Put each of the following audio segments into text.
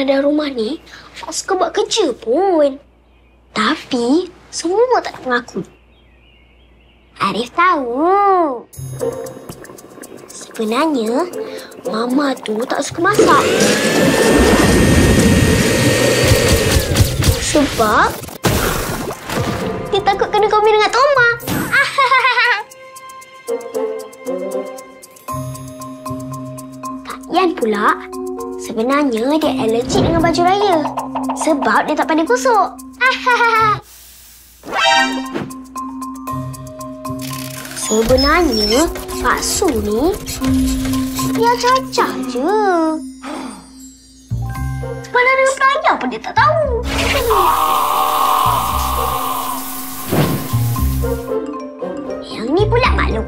ada rumah ni tak suka buat kerja pun. Tapi semua tak nak mengaku. Arif tahu. Sebenarnya, Mama tu tak suka masak. Sebab dia takut kena komen dengan Toma. Kak Yan pula, sebenarnya dia alergik dengan baju raya. Sebab dia tak pandai gosok. Sebenarnya, Pak Su ni dia cacah je. Mana dengan pelayar pun dia tak tahu. Yang ni pula maklum.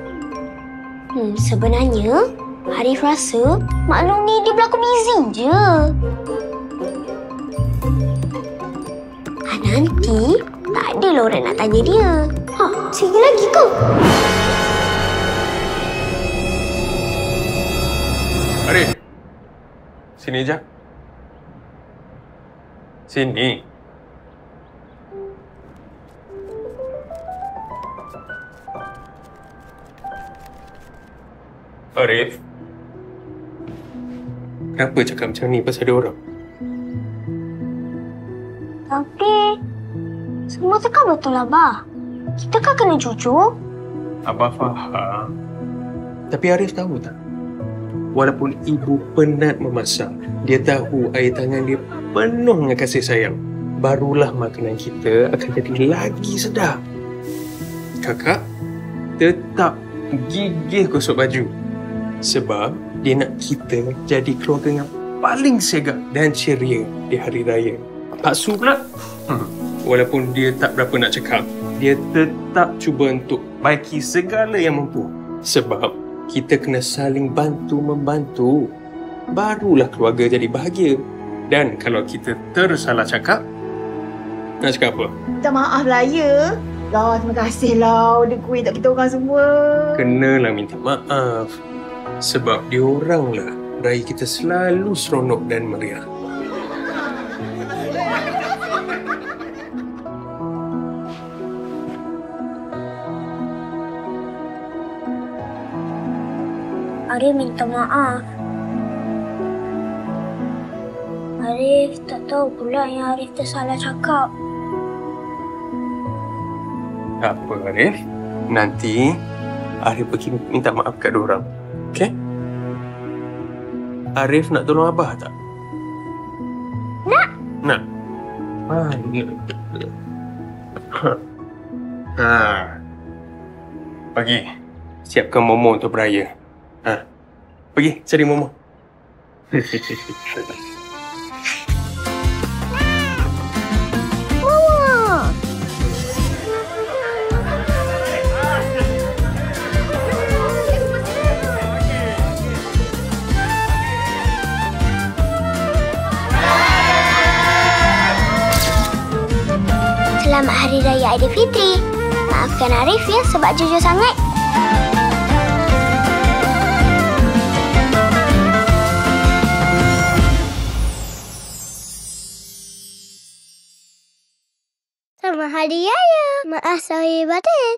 Sebenarnya, Arif rasa maklum ni dia berlaku busy je. Nanti tak adalah orang nak tanya dia. Sikit lagi ke? Arif, sini je. Sini. Arif, kenapa cakap macam ni pasal dia orang? Tapi, semua cakap betul lah, Abah. Kita kan kena jujur. Abah faham. Tapi Arif tahu tak? Walaupun ibu penat memasak, dia tahu air tangan dia penuh dengan kasih sayang. Barulah makanan kita akan jadi lagi sedap. Kakak tetap gigih gosok baju. Sebab dia nak kita jadi keluarga yang paling sigap dan ceria di hari raya. Pak Su pula, walaupun dia tak berapa nak cakap, dia tetap cuba untuk baiki segala yang mampu. Sebab kita kena saling bantu-membantu. Barulah keluarga jadi bahagia. Dan kalau kita tersalah cakap, nak cakap apa? Minta maaf lah, ya. Lah, terima kasih lah. Udah kuih tak kita orang semua. Kenalah minta maaf. Sebab dioranglah raya kita selalu seronok dan meriah. Arif minta maaf. Arif tak tahu pula yang Arif tersalah cakap. Tak apa, Arif. Nanti Arif pergi minta maaf kat diorang. Okey? Arif nak tolong Abah tak? Nak. Nak? Pergi. Siapkan Momo untuk beraya. Pergi cari Momo. Selamat Hari Raya Aidilfitri. Maafkan Arif ya sebab jujur sangat. Selamat Hari Raya. Maaf Sahih Batin.